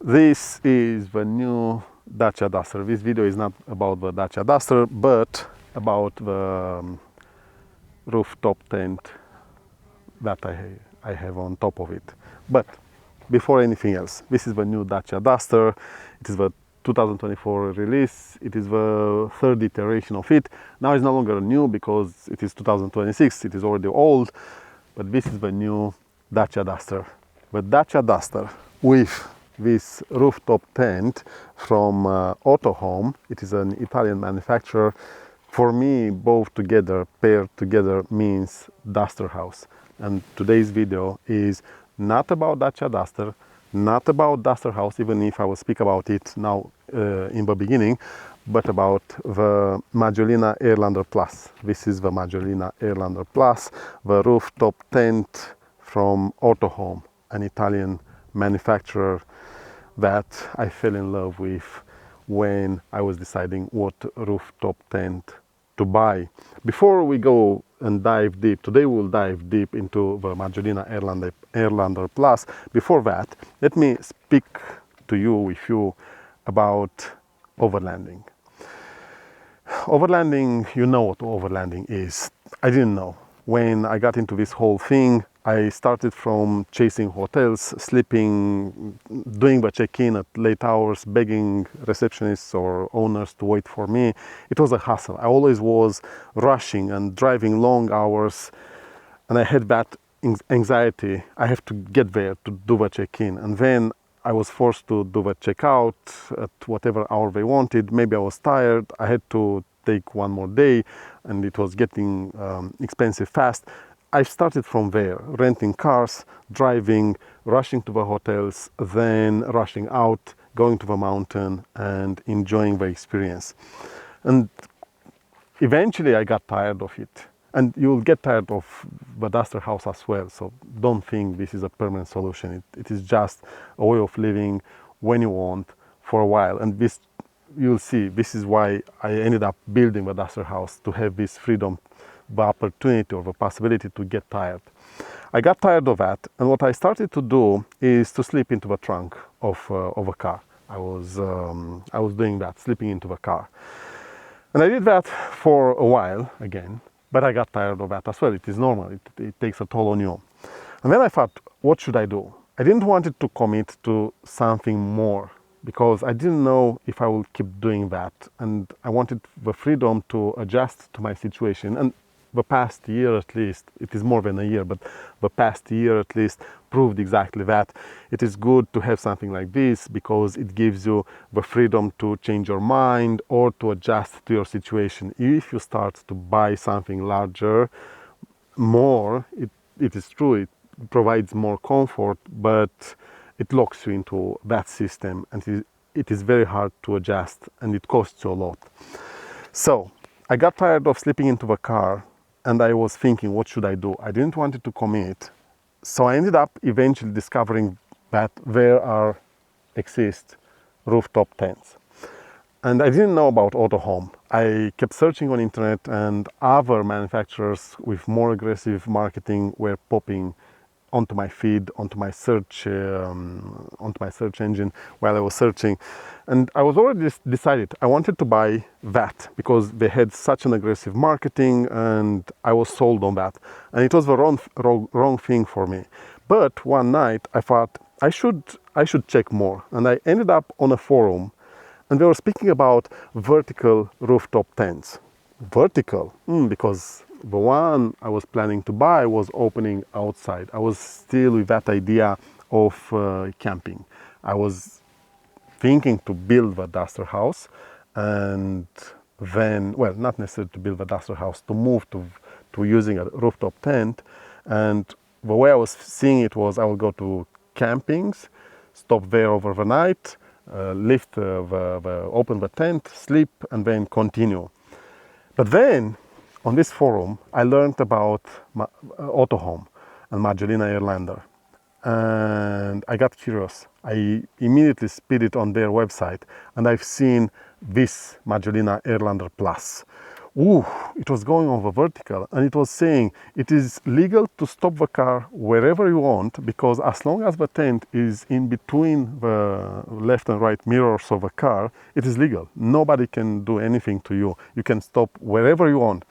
This is the new Dacia Duster. This video is not about the Dacia Duster, but about the rooftop tent that I have on top of it. But before anything else, this is the new Dacia Duster. It is the 2024 release. It is the third iteration of it. Now it's no longer new because it is 2026. It is already old, but this is the new Dacia Duster. The Dacia Duster with this rooftop tent from AutoHome. It is an Italian manufacturer. For me, both together, paired together, means DusterHouse. And today's video is not about Dacia Duster, not about DusterHouse, even if I will speak about it now in the beginning, but about the Maggiolina Airlander Plus. This is the Maggiolina Airlander Plus, the rooftop tent from AutoHome, an Italian manufacturer that I fell in love with when I was deciding what rooftop tent to buy. Before we go and dive deep, today we'll dive deep into the Maggiolina Airlander Plus. Before that, let me speak to you, with you, about overlanding. Overlanding, you know what overlanding is. I didn't know. When I got into this whole thing, I started from chasing hotels, sleeping, doing the check-in at late hours, begging receptionists or owners to wait for me. It was a hassle. I always was rushing and driving long hours, and I had that anxiety. I have to get there to do the check-in, and then I was forced to do the checkout at whatever hour they wanted. Maybe I was tired. I had to take one more day, and it was getting expensive fast. I started from there, renting cars, driving, rushing to the hotels, then rushing out, going to the mountain and enjoying the experience. And eventually I got tired of it. And you'll get tired of the DusterHouse as well, so don't think this is a permanent solution. It is just a way of living when you want for a while. And this, you'll see, this is why I ended up building the DusterHouse, to have this freedom, the opportunity or the possibility to get tired. I got tired of that, and what I started to do is to sleep into the trunk of a car. I was doing that, sleeping into the car. And I did that for a while again, but I got tired of that as well. It is normal, it takes a toll on you. And then I thought, what should I do? I didn't want to commit to something more, because I didn't know if I will keep doing that, and I wanted the freedom to adjust to my situation. And the past year at least, it is more than a year, but the past year at least proved exactly that. It is good to have something like this because it gives you the freedom to change your mind or to adjust to your situation. If you start to buy something larger, more, it is true, it provides more comfort, but it locks you into that system, and it is very hard to adjust, and it costs you a lot. So I got tired of sleeping into the car, and I was thinking, what should I do? I didn't want to commit. So I ended up eventually discovering that there exist rooftop tents. And I didn't know about AutoHome. I kept searching on internet, and other manufacturers with more aggressive marketing were popping onto my feed, onto my search engine while I was searching. And I was already decided I wanted to buy that because they had such an aggressive marketing, and I was sold on that. And it was the wrong thing for me. But one night I thought I should check more, and I ended up on a forum, and they were speaking about vertical rooftop tents. Vertical, because the one I was planning to buy was opening outside. I was still with that idea of camping. I was thinking to build the DusterHouse, and then, well, not necessarily to build the DusterHouse, to move to using a rooftop tent. And the way I was seeing it was I will go to campings, stop there over the night, open the tent, sleep, and then continue. But then, on this forum, I learned about AutoHome and Maggiolina Airlander, and I got curious. I immediately speeded on their website, and I've seen this Maggiolina Airlander Plus, Ooh, it was going over vertical, and it was saying it is legal to stop the car wherever you want, because as long as the tent is in between the left and right mirrors of the car, it is legal. Nobody can do anything to you. You can stop wherever you want.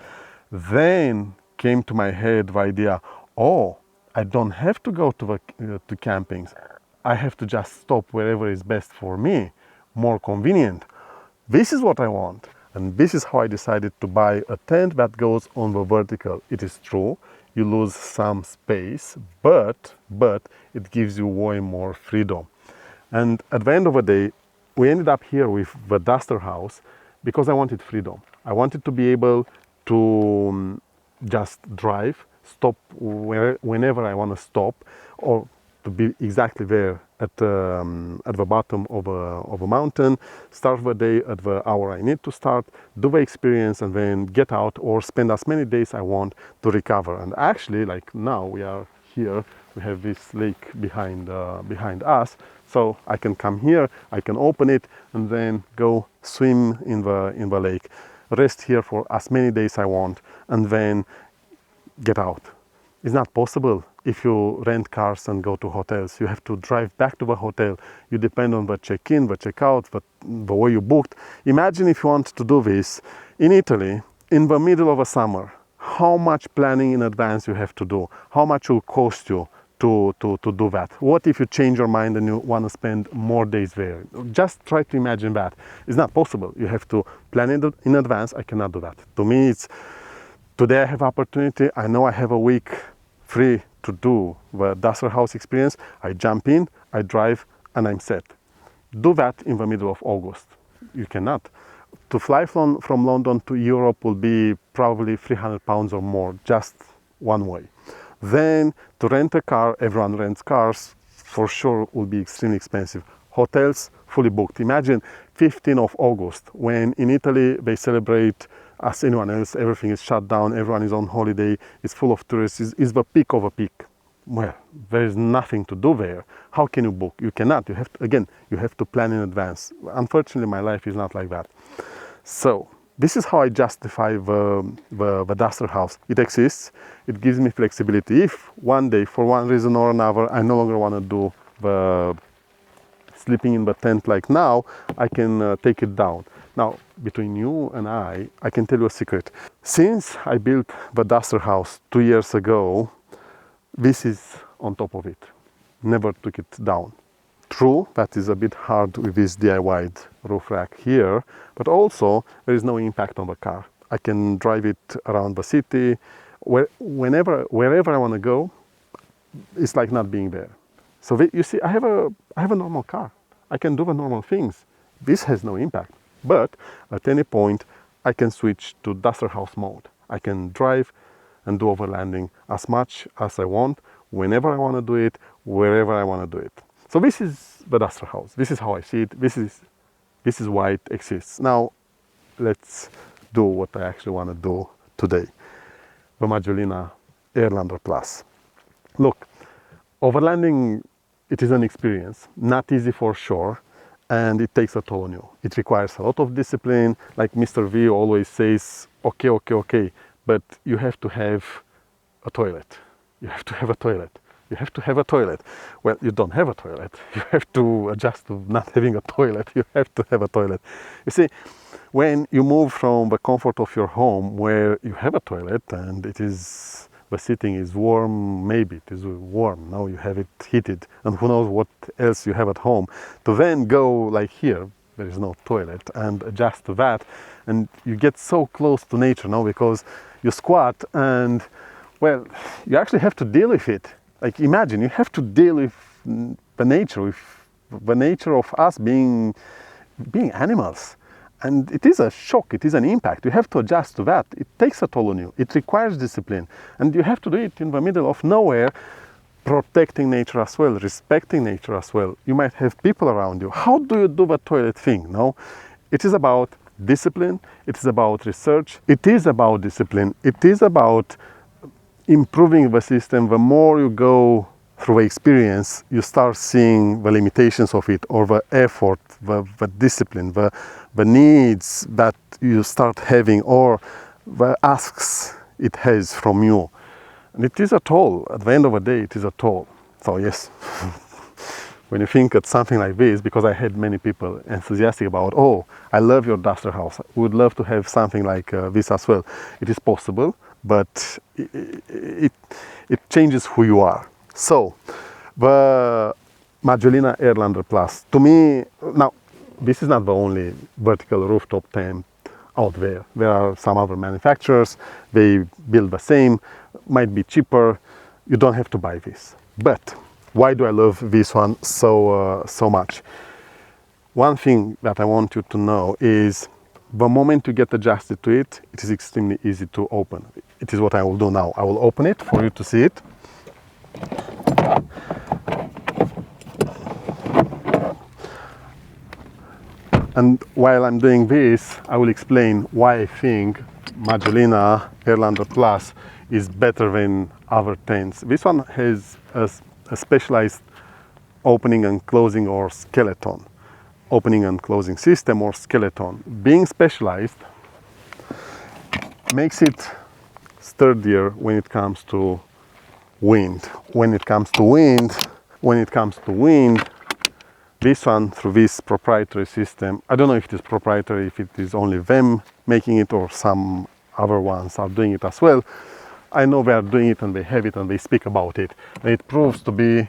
Then came to my head the idea, oh, I don't have to go to to campings. I have to just stop wherever is best for me, more convenient. This is what I want. And this is how I decided to buy a tent that goes on the vertical. It is true, you lose some space, but it gives you way more freedom. And at the end of the day, we ended up here with the DusterHouse because I wanted freedom. I wanted to be able to just drive, stop whenever I want to stop, or to be exactly there at the bottom of a mountain, start the day at the hour I need to start, do the experience, and then get out or spend as many days I want to recover. And actually, like now we are here, we have this lake behind us, so I can come here, I can open it, and then go swim in the lake, rest here for as many days I want, and then get out. It's not possible if you rent cars and go to hotels. You have to drive back to the hotel. You depend on the check-in, the check-out, the way you booked. Imagine if you want to do this in Italy in the middle of a summer. How much planning in advance you have to do? How much will cost you to do that? What if you change your mind and you want to spend more days there? Just try to imagine that. It's not possible. You have to plan it in advance. I cannot do that. To me, it's today I have opportunity. I know I have a week free to do the DusterHouse experience. I jump in, I drive, and I'm set. Do that in the middle of August. You cannot. To fly from London to Europe will be probably 300 pounds or more, just one way. Then to rent a car, everyone rents cars, for sure will be extremely expensive. Hotels, fully booked. Imagine 15th of August, when in Italy they celebrate as anyone else, everything is shut down, everyone is on holiday, it's full of tourists, it's the peak of a peak. Well, there is nothing to do there. How can you book? You cannot. You have to, again, you have to plan in advance. Unfortunately, my life is not like that. So this is how I justify the DusterHouse. It exists. It gives me flexibility. If one day, for one reason or another, I no longer want to do the sleeping in the tent like now, I can take it down. Now, between you and I can tell you a secret. Since I built the DusterHouse 2 years ago, this is on top of it. Never took it down. True, that is a bit hard with this DIYed roof rack here, but also there is no impact on the car. I can drive it around the city, wherever I want to go. It's like not being there. So you see, I have a normal car. I can do the normal things. This has no impact. But at any point, I can switch to DusterHouse mode. I can drive and do overlanding as much as I want, whenever I want to do it, wherever I want to do it. So this is the DusterHouse. This is how I see it. This is why it exists. Now, let's do what I actually want to do today. The Maggiolina Airlander Plus. Look, overlanding, it is an experience. Not easy for sure. And it takes a toll on you. It requires a lot of discipline. Like Mr. V always says, okay, but you have to have a toilet. You have to have a toilet. You have to have a toilet. Well, you don't have a toilet. You have to adjust to not having a toilet. You have to have a toilet. You see, when you move from the comfort of your home where you have a toilet and the seating is warm, maybe it is warm, now you have it heated, and who knows what else you have at home, to then go like here, there is no toilet, and adjust to that, and you get so close to nature now because you squat and, well, you actually have to deal with it. Like imagine, you have to deal with the nature of us being animals. And it is a shock, it is an impact. You have to adjust to that. It takes a toll on you. It requires discipline. And you have to do it in the middle of nowhere, protecting nature as well, respecting nature as well. You might have people around you. How do you do the toilet thing? No, it is about discipline. It is about research. It is about discipline. It is about improving the system. The more you go through experience, you start seeing the limitations of it, or the effort, the discipline, the needs that you start having, or the asks it has from you. And it is a toll. At the end of the day, it is a toll. So yes, when you think of something like this, because I had many people enthusiastic about, oh, I love your DusterHouse, we would love to have something like this as well. It is possible, but it changes who you are. So the Maggiolina Airlander Plus, to me, now this is not the only vertical rooftop tent out there. There are some other manufacturers, they build the same, might be cheaper, you don't have to buy this. But why do I love this one so much? One thing that I want you to know is the moment you get adjusted to it, it is extremely easy to open. It is what I will do now. I will open it for you to see it. And while I'm doing this, I will explain why I think Maggiolina Airlander Plus is better than other tents. This one has a specialized opening and closing or skeleton. Opening and closing system or skeleton. Being specialized makes it sturdier when it comes to wind. When it comes to wind, this one, through this proprietary system, I don't know if it is proprietary, if it is only them making it or some other ones are doing it as well. I know they are doing it and they have it and they speak about it. And it proves to be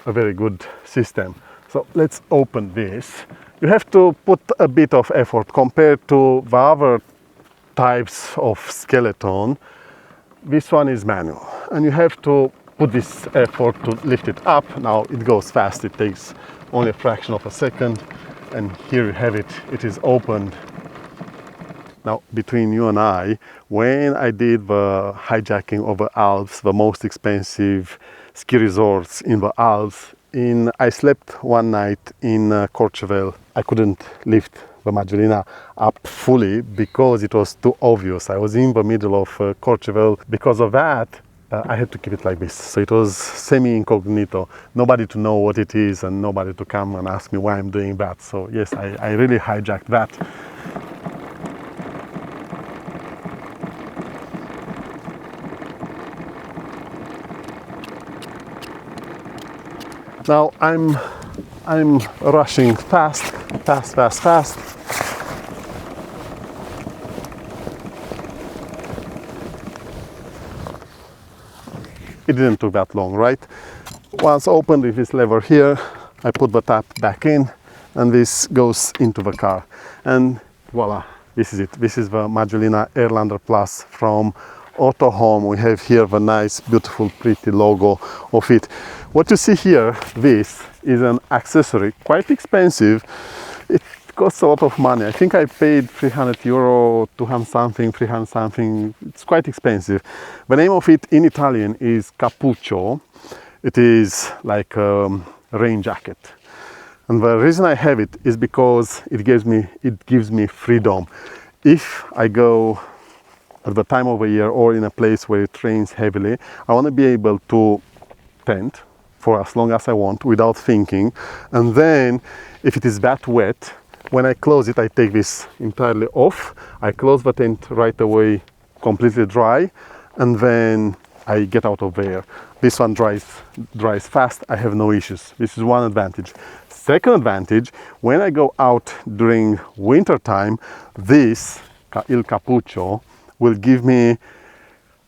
a very good system. So let's open this. You have to put a bit of effort compared to the other types of skeleton. This one is manual and you have to put this effort to lift it up. Now it goes fast, it takes only a fraction of a second, and here you have it, it is opened. Now between you and I, when I did the hijacking of the Alps, the most expensive ski resorts in the Alps, I slept one night in Courchevel. I couldn't lift the Maggiolina up fully because it was too obvious. I was in the middle of Courchevel. Because of that, I had to keep it like this. So it was semi-incognito. Nobody to know what it is and nobody to come and ask me why I'm doing that. So yes, I really hijacked that. Now I'm rushing fast. It didn't take that long, right? Once opened with this lever here, I put the tap back in and this goes into the car. And voila, this is it. This is the Maggiolina Airlander Plus from AutoHome. We have here the nice, beautiful, pretty logo of it. What you see here, this is an accessory, quite expensive. It costs a lot of money. I think I paid €300, 200 something, 300 something. It's quite expensive. The name of it in Italian is Cappuccio. It is like a rain jacket. And the reason I have it is because it gives me freedom. If I go at the time of the year or in a place where it rains heavily, I want to be able to tent for as long as I want without thinking. And then if it is that wet, when I close it, I take this entirely off. I close the tent right away, completely dry, and then I get out of there. This one dries fast. I have no issues. This is one advantage. Second advantage, when I go out during winter time, this Il Cappuccio will give me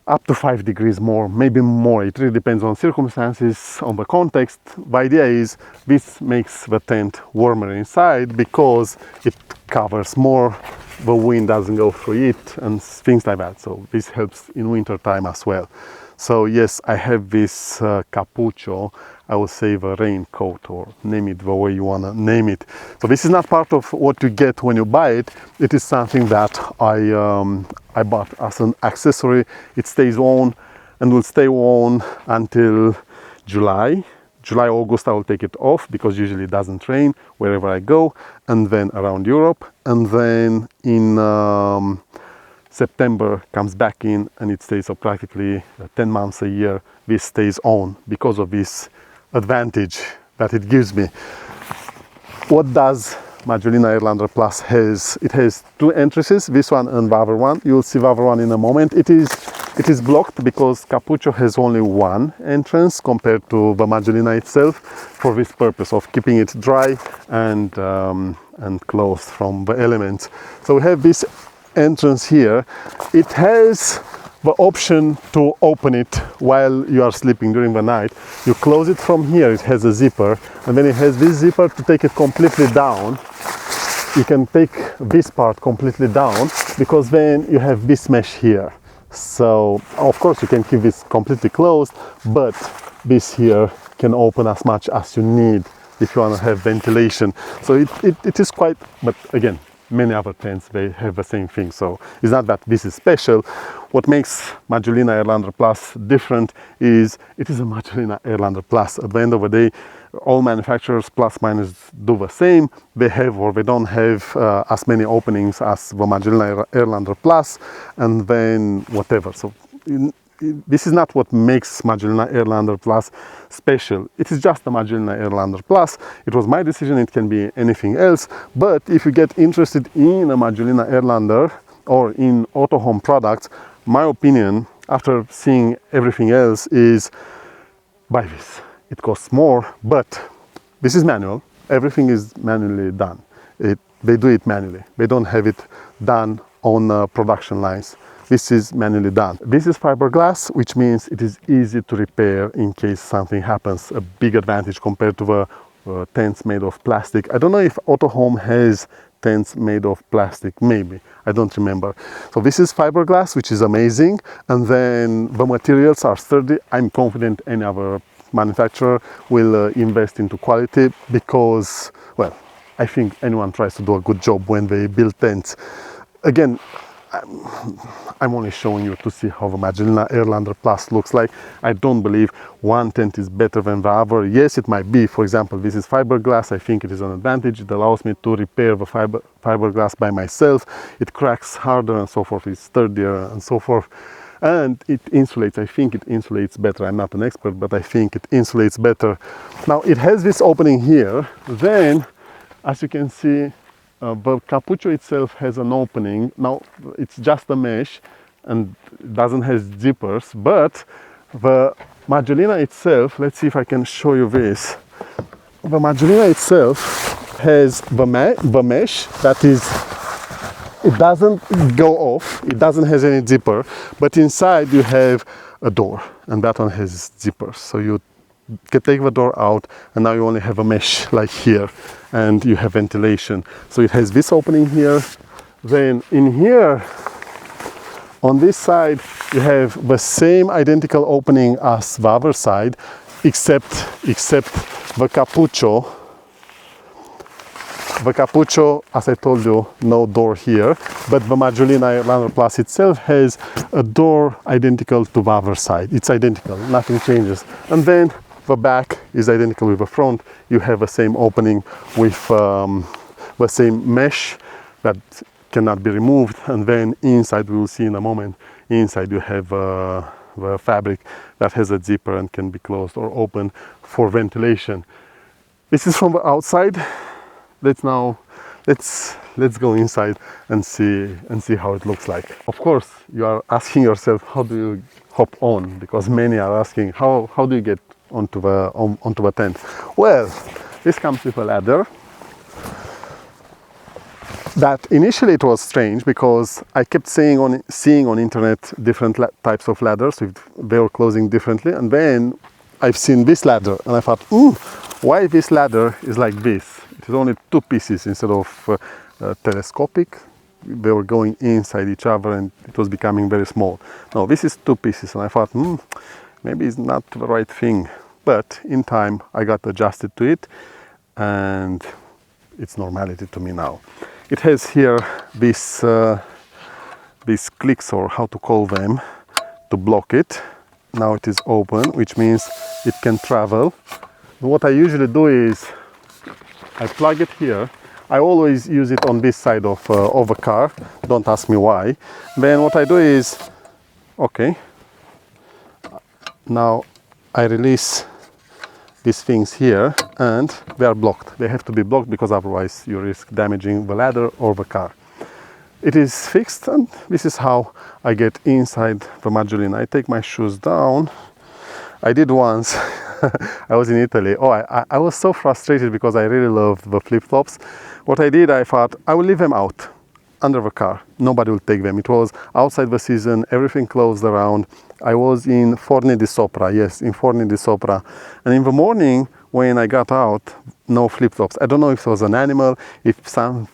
up to 5 degrees more, maybe more. It really depends on circumstances, on the context. The idea is this makes the tent warmer inside because it covers more, the wind doesn't go through it and things like that. So this helps in winter time as well. So yes, I have this Cappuccio. I will say the raincoat, or name it the way you want to name it. So this is not part of what you get when you buy it. It is something that I bought as an accessory. It stays on and will stay on until July, August. I will take it off because usually it doesn't rain wherever I go, and then around Europe, and then in September comes back in and it stays. So practically 10 months a year this stays on because of this advantage that it gives me. What does Maggiolina Airlander Plus has two entrances, this one and the other one. You'll see the other one in a moment. It is blocked because Cappuccio has only one entrance compared to the Maggiolina itself, for this purpose of keeping it dry and closed from the elements. So we have this entrance here. It has the option to open it while you are sleeping during the night. You close it from here, it has a zipper, and then it has this zipper to take it completely down. You can take this part completely down, because then you have this mesh here. So of course you can keep this completely closed, but this here can open as much as you need if you want to have ventilation. So it is quite, but again, many other tents, they have the same thing. So it's not that this is special. What makes Maggiolina Airlander Plus different is it is a Maggiolina Airlander Plus. At the end of the day, all manufacturers plus minus do the same. They have or they don't have as many openings as the Maggiolina Airlander Plus, and then whatever. So this is not what makes Maggiolina Airlander Plus special. It is just the Maggiolina Airlander Plus. It was my decision, it can be anything else. But if you get interested in a Maggiolina Airlander or in AutoHome products, my opinion, after seeing everything else, is buy this. It costs more, but this is manual. Everything is manually done. They do it manually. They don't have it done on production lines. This is manually done. This is fiberglass, which means it is easy to repair in case something happens. A big advantage compared to the tents made of plastic. I don't know if AutoHome has tents made of plastic, maybe, I don't remember. So this is fiberglass, which is amazing, and then the materials are sturdy. I'm confident any other manufacturer will invest into quality, because, well, I think anyone tries to do a good job when they build tents. Again, I'm only showing you to see how the Maggiolina Airlander Plus looks like. I don't believe one tent is better than the other. Yes, it might be. For example, this is fiberglass. I think it is an advantage. It allows me to repair the fiberglass by myself. It cracks harder and so forth. It's sturdier and so forth. And it insulates. I think it insulates better. I'm not an expert, but I think it insulates better. Now, it has this opening here. Then, as you can see, the Cappuccio itself has an opening. Now it's just a mesh and doesn't have zippers, but the Maggiolina itself, let's see if I can show you this. The Maggiolina itself has the mesh that is, it doesn't go off, it doesn't have any zipper, but inside you have a door, and that one has zippers. So you can take the door out, and now you only have a mesh like here, and you have ventilation. So it has this opening here. Then in here, on this side, you have the same identical opening as the other side, except the Cappuccio. The Cappuccio, as I told you, no door here, but the Maggiolina Airlander Plus itself has a door identical to the other side. It's identical, nothing changes. And then the back is identical with the front. You have the same opening with the same mesh that cannot be removed. And then inside, we will see in a moment, inside you have the fabric that has a zipper and can be closed or opened for ventilation. This is from the outside. Let's go inside and see how it looks like. Of course, you are asking yourself, how do you hop on? Because many are asking, how do you get onto the tent? Well, this comes with a ladder. That initially it was strange, because I kept seeing on internet different types of ladders. They were closing differently, and then I've seen this ladder and I thought, why this ladder is like this? It is only two pieces instead of telescopic. They were going inside each other and it was becoming very small. No, this is two pieces, and I thought, maybe it's not the right thing. But in time I got adjusted to it, and it's normality to me now. It has here these clicks, or how to call them, to block it. Now it is open, which means it can travel. What I usually do is I plug it here. I always use it on this side of a car. Don't ask me why. Then what I do is, okay, now I release these things here, and they are blocked. They have to be blocked because otherwise you risk damaging the ladder or the car. It is fixed, and this is how I get inside the Maggiolina. I take my shoes down. I did once. I was in Italy. Oh, I was so frustrated because I really love the flip-flops. What I did, I thought I will leave them out under the car. Nobody will take them. It was outside the season, everything closed around. I was in Forni di Sopra, yes, in Forni di Sopra. And in the morning, when I got out, no flip-flops. I don't know if it was an animal, if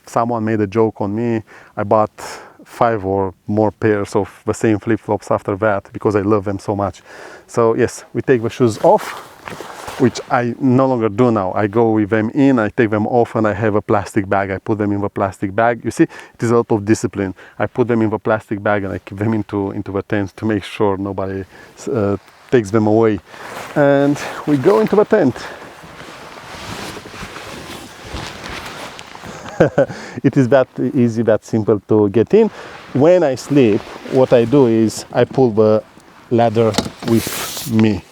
someone made a joke on me. I bought 5 or more pairs of the same flip-flops after that because I love them so much. So yes, we take the shoes off, which I no longer do now. I go with them in, I take them off, and I have a plastic bag. I put them in the plastic bag. You see, it is a lot of discipline. I put them in the plastic bag and I keep them into the tent to make sure nobody takes them away. And we go into the tent. It is that easy, that simple to get in. When I sleep, what I do is I pull the ladder with me.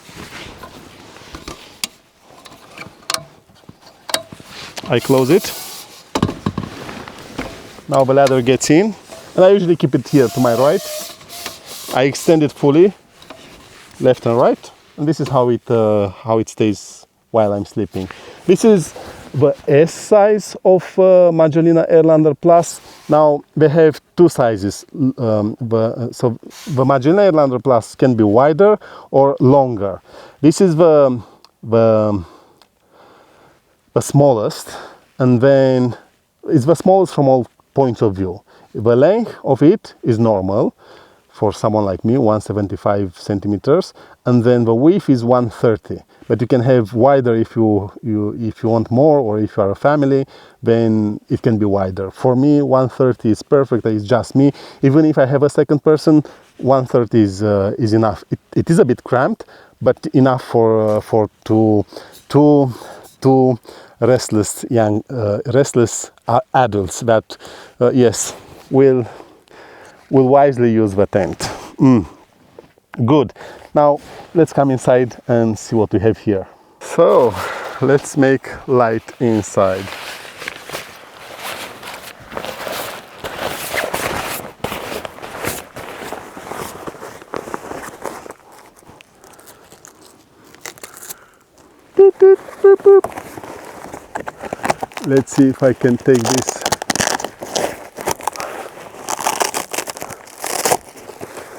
I close it. Now the ladder gets in, and I usually keep it here to my right. I extend it fully, left and right, and this is how it stays while I'm sleeping. This is the S size of Maggiolina Airlander Plus. Now they have 2 sizes. So the Maggiolina Airlander Plus can be wider or longer. This is the smallest, and then it's the smallest from all points of view. The length of it is normal for someone like me, 175 centimeters, and then the width is 130. But you can have wider if you want more, or if you are a family, then it can be wider. For me, 130 is perfect. It's just me. Even if I have a second person, 130 is enough. It is a bit cramped, but enough for two restless adults that yes, will wisely use the tent. Good. Now let's come inside and see what we have here. So let's make light inside. Boop, boop, boop, boop. Let's see if I can take this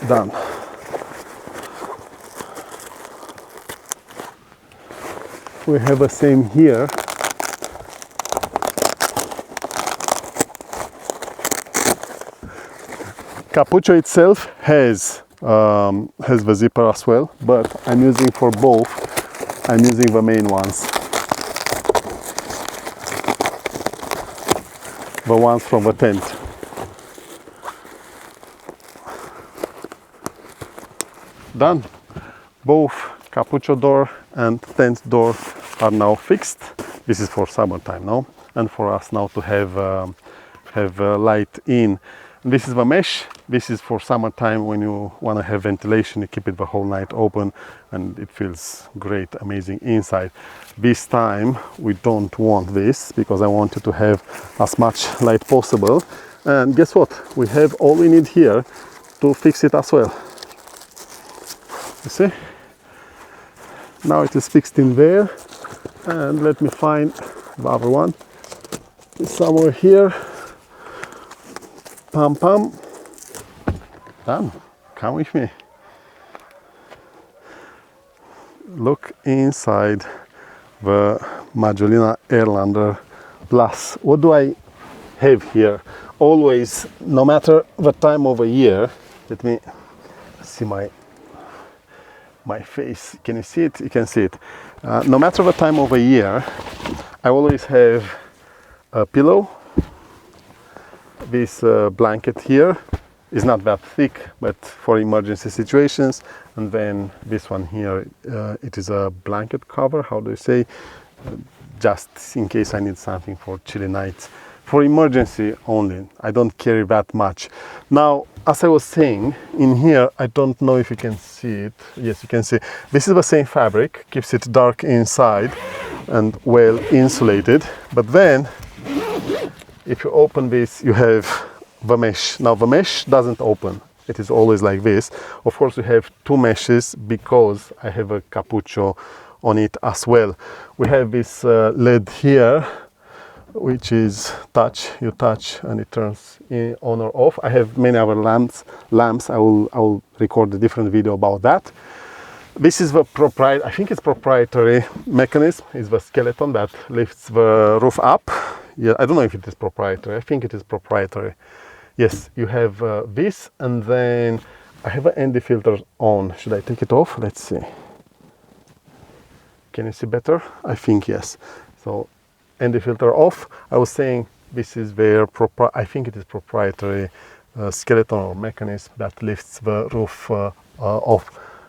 down. We have the same here. Cappuccio itself has the zipper as well, but I'm using for both. I'm using the main ones. The ones from the tent. Done. Both Cappuccio door and tent door are now fixed. This is for summertime now, and for us now to have light in. And this is the mesh. This is for summertime when you want to have ventilation. You keep it the whole night open, and it feels great, amazing inside. This time we don't want this because I want you to have as much light possible. And guess what? We have all we need here to fix it as well. You see? Now it is fixed in there, and let me find the other one. It's somewhere here. Pam pam. Done. Come with me. Look inside the Maggiolina Airlander Plus. What do I have here? Always, no matter the time of the year. Let me see my face. Can you see it? You can see it. No matter the time of the year, I always have a pillow. This blanket here is not that thick, but for emergency situations. And then this one here, it is a blanket cover. How do you say? Just in case I need something for chilly nights. for emergency only. I don't carry that much. Now, as I was saying, in here, I don't know if you can see it. Yes, you can see. This is the same fabric, keeps it dark inside and well insulated. But then, if you open this, you have the mesh. Now, the mesh doesn't open. It is always like this. Of course, we have two meshes because I have a Cappuccio on it as well. We have this LED here, which is touch. You touch and it turns on or off. I have many other lamps. I will record a different video about that. This is the I think it's proprietary mechanism. It's the skeleton that lifts the roof up. Yeah, I don't know if it is proprietary. I think it is proprietary. Yes, you have this, and then I have an ND filter on. Should I take it off? Let's see. Can you see better? I think yes. So ND filter off. I was saying this is their I think it is proprietary skeleton or mechanism that lifts the roof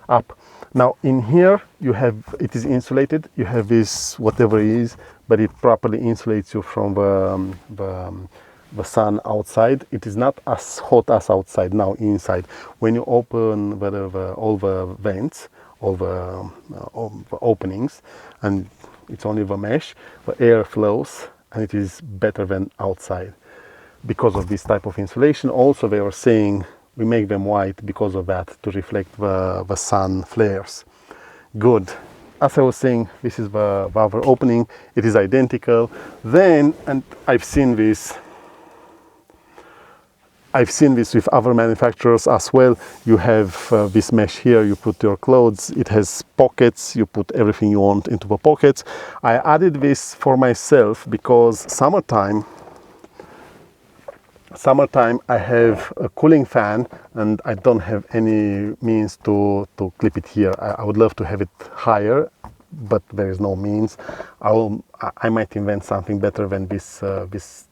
up. Now in here you have, it is insulated. You have this whatever it is, but it properly insulates you from the sun outside. It is not as hot as outside. Now inside, when you open all the vents, all the openings, and it's only the mesh, the air flows, and it is better than outside because of this type of insulation. Also, they were saying we make them white because of that, to reflect the sun flares. Good. As I was saying, this is the other opening. It is identical. Then, and I've seen this with other manufacturers as well. You have this mesh here, you put your clothes, it has pockets, you put everything you want into the pockets. I added this for myself because summertime I have a cooling fan and I don't have any means to clip it here. I would love to have it higher, but there is no means. I might invent something better than this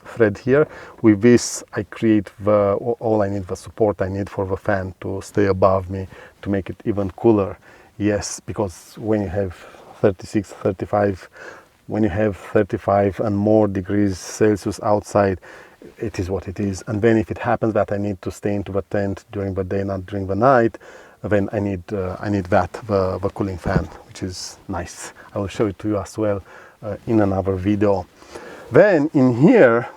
thread here. With this, I create all I need, the support I need for the fan to stay above me, to make it even cooler. Yes, because when you have 36, 35, when you have 35 and more degrees Celsius outside, it is what it is. And then if it happens that I need to stay into the tent during the day, not during the night, then I need the cooling fan, which is nice. I will show it to you as well in another video. Then in here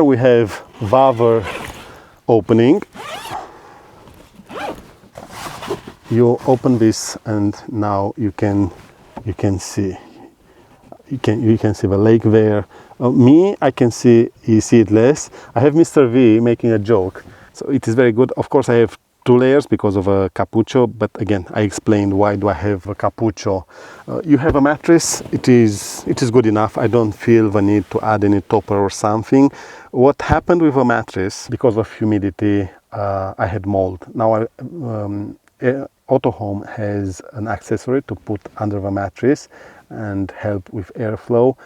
we have the other opening. You open this and now you can see. You can see the lake there. I can see, you see it less. I have Mr. V making a joke. So it is very good. Of course, I have two layers because of a Cappuccio, but again, I explained why do I have a Cappuccio. You have a mattress. It is good enough. I don't feel the need to add any topper or something. What happened with a mattress, because of humidity, I had mold. Now, AutoHome has an accessory to put under the mattress and help with airflow.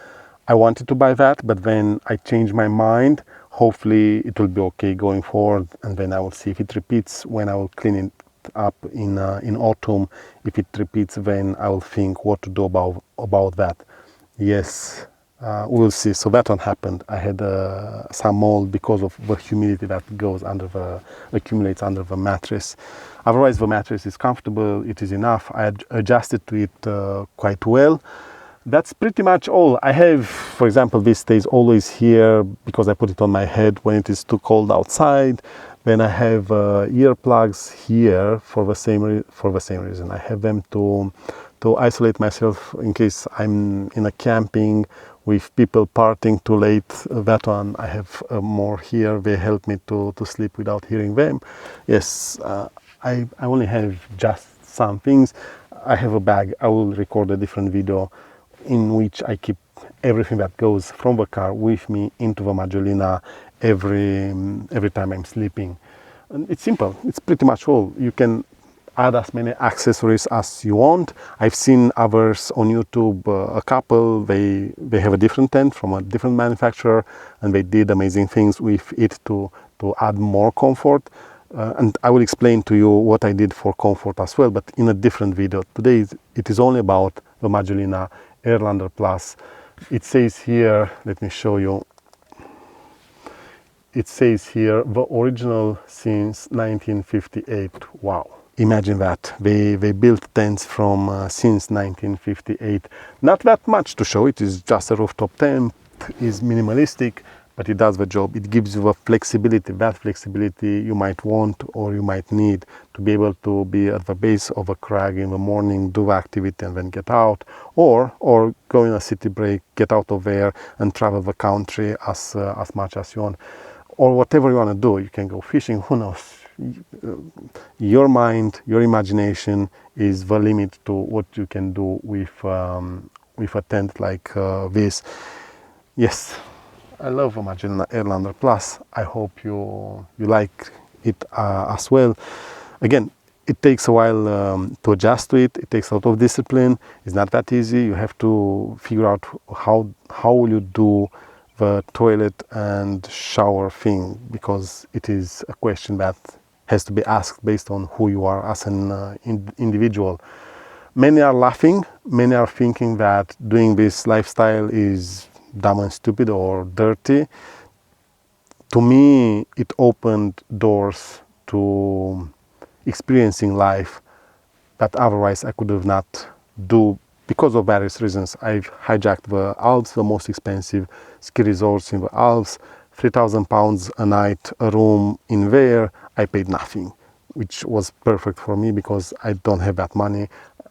I wanted to buy that, but then I changed my mind. Hopefully it will be okay going forward, and then I will see if it repeats when I will clean it up in autumn. If it repeats, then I will think what to do about that. Yes, we'll see. So that one happened. I had some mold because of the humidity that accumulates under the mattress. Otherwise, the mattress is comfortable. It is enough. I adjusted to it quite well. That's pretty much all. I have, for example, this stays always here because I put it on my head when it is too cold outside. Then I have earplugs here for the same reason. I have them to isolate myself in case I'm in a camping with people partying too late. That one I have more here. They help me to sleep without hearing them. Yes, I only have just some things. I have a bag. I will record a different video in which I keep everything that goes from the car with me into the Maggiolina every time I'm sleeping. And it's simple. It's pretty much all. You can add as many accessories as you want. I've seen others on YouTube, a couple, they have a different tent from a different manufacturer, and they did amazing things with it to add more comfort. And I will explain to you what I did for comfort as well, but in a different video. Today it is only about the Maggiolina Airlander Plus It says here, let me show you. It says here the original since 1958. Wow. Imagine that. They built tents from since 1958. Not that much to show. It is just a rooftop tent. Is minimalistic, but it does the job. It gives you the flexibility, that flexibility you might want or you might need to be able to be at the base of a crag in the morning, do the activity and then get out, or go in a city break, get out of there and travel the country as much as you want, or whatever you want to do. You can go fishing, who knows. Your mind, your imagination is the limit to what you can do with a tent like this. Yes, I love Maggiolina Airlander Plus. I hope you like it as well. Again, it takes a while to adjust to it. It takes a lot of discipline. It's not that easy. You have to figure out how will you do the toilet and shower thing, because it is a question that has to be asked based on who you are as an individual. Many are laughing. Many are thinking that doing this lifestyle is dumb and stupid or dirty. To me, it opened doors to experiencing life that otherwise I could have not do because of various reasons. I've hijacked the Alps, the most expensive ski resorts in the Alps, £3,000 a night, a room in there. I paid nothing, which was perfect for me because I don't have that money.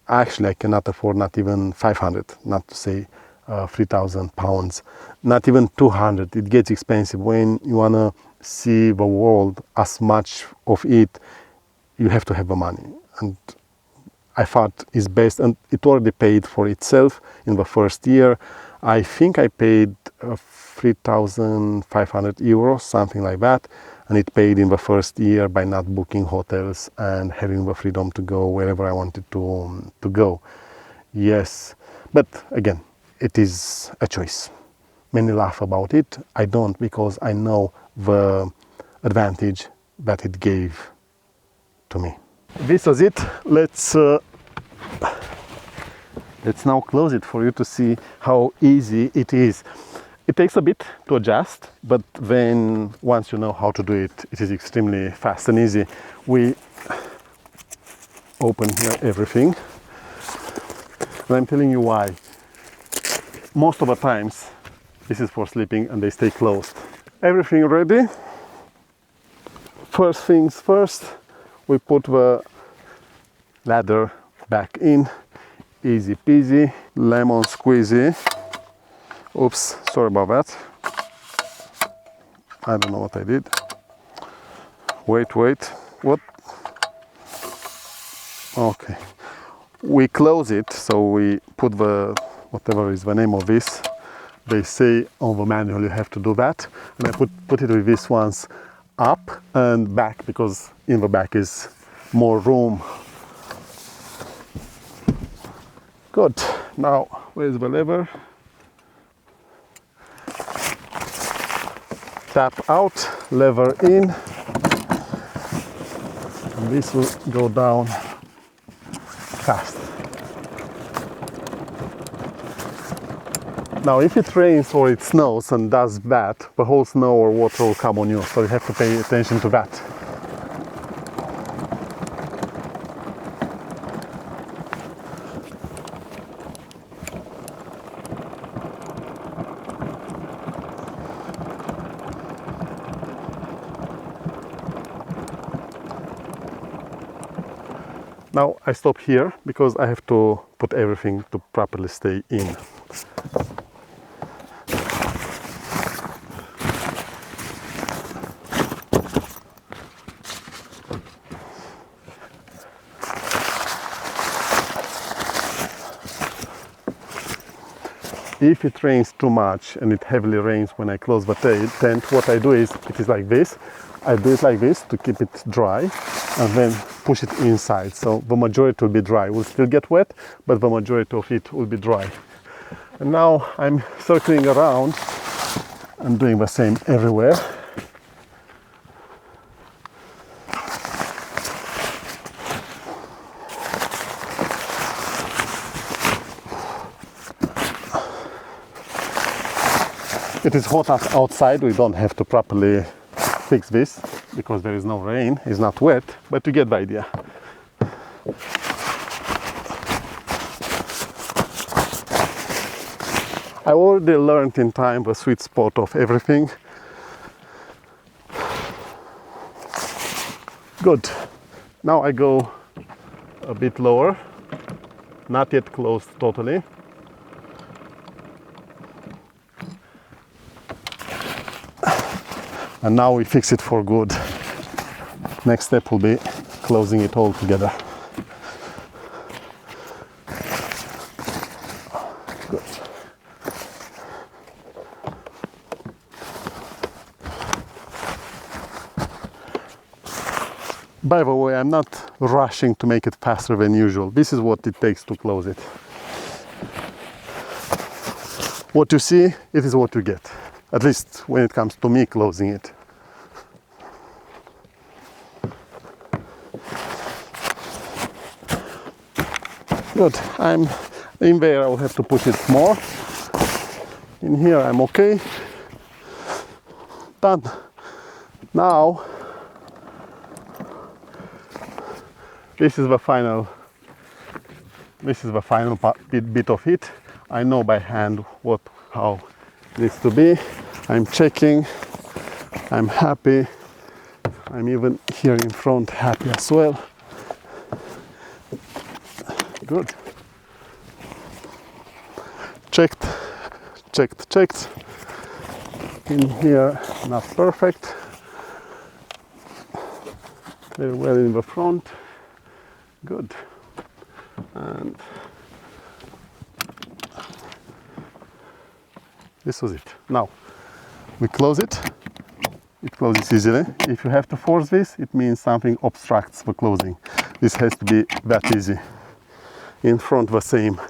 Actually, I cannot afford not even 500, not to say £3,000, not even 200. It gets expensive when you want to see the world, as much of it. You have to have the money, and I thought it's best, and it already paid for itself in the first year. I think I paid 3,500 euros, something like that, and it paid in the first year by not booking hotels and having the freedom to go wherever I wanted to go. Yes, but again, it is a choice. Many laugh about it. I don't, because I know the advantage that it gave to me. This was it. Let's now close it for you to see how easy it is. It takes a bit to adjust, but then once you know how to do it, it is extremely fast and easy. We open here everything, and I'm telling you why. Most of the times this is for sleeping and they stay closed. Everything ready. First things first, we put the ladder back in. Easy peasy, lemon squeezy. Oops, sorry about that. I don't know what I did. Wait, what? Okay. We close it, so we put the, whatever is the name of this. They say on the manual you have to do that. And I put it with these ones up and back, because in the back is more room. Good. Now, where's the lever? Tap out, lever in, and this will go down fast. Now, if it rains or it snows and does that, the whole snow or water will come on you, so you have to pay attention to that. Now I stop here because I have to put everything to properly stay in. If it rains too much, and it heavily rains when I close the tent, what I do is, it is like this. I do it like this to keep it dry, and then push it inside. So the majority will be dry. We'll still get wet, but the majority of it will be dry. And now I'm circling around and doing the same everywhere. It is hot outside. We don't have to properly fix this because there is no rain. It's not wet, but you get the idea. I already learned in time the sweet spot of everything. Good. Now I go a bit lower, not yet closed totally. And now we fix it for good. Next step will be closing it all together. Good. By the way, I'm not rushing to make it faster than usual. This is what it takes to close it. What you see, it is what you get. At least when it comes to me closing it. Good. I'm in there, I'll have to push it more. In here I'm okay. Done. Now this is the final bit of it. I know by hand how it needs to be. I'm checking. I'm happy. I'm even here in front happy as well. Good. Checked. In here, not perfect. Very well in the front. Good. And this was it. Now we close it. It closes easily. If you have to force this, it means something obstructs the closing. This has to be that easy. In front the same.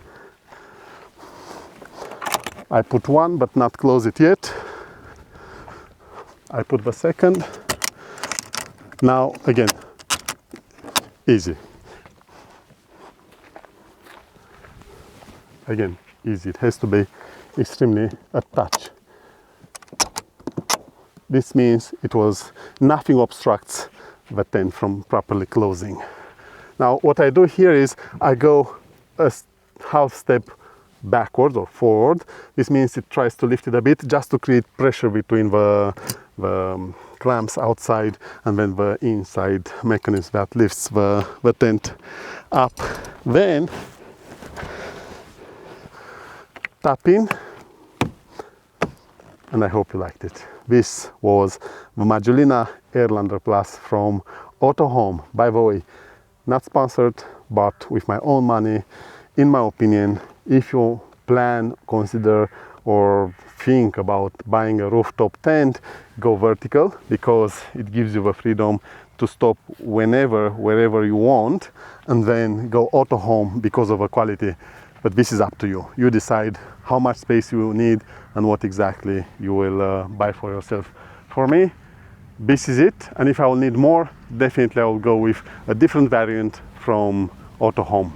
I put one but not close it yet. I put the second. Now again, easy. Again, easy. It has to be extremely a touch. This means nothing obstructs the tent from properly closing. Now what I do here is I go a half step backward or forward. This means it tries to lift it a bit just to create pressure between the clamps outside and then the inside mechanism that lifts the tent up. Then tap in, and I hope you liked it. This was the Maggiolina Airlander Plus from AutoHome. By the way, not sponsored, but with my own money. In my opinion, if you plan, consider or think about buying a rooftop tent, go vertical, because it gives you the freedom to stop whenever, wherever you want, and then go AutoHome because of the quality. But this is up to you. You decide how much space you need and what exactly you will buy for yourself. For me, this is it. And if I will need more, definitely I will go with a different variant from AutoHome.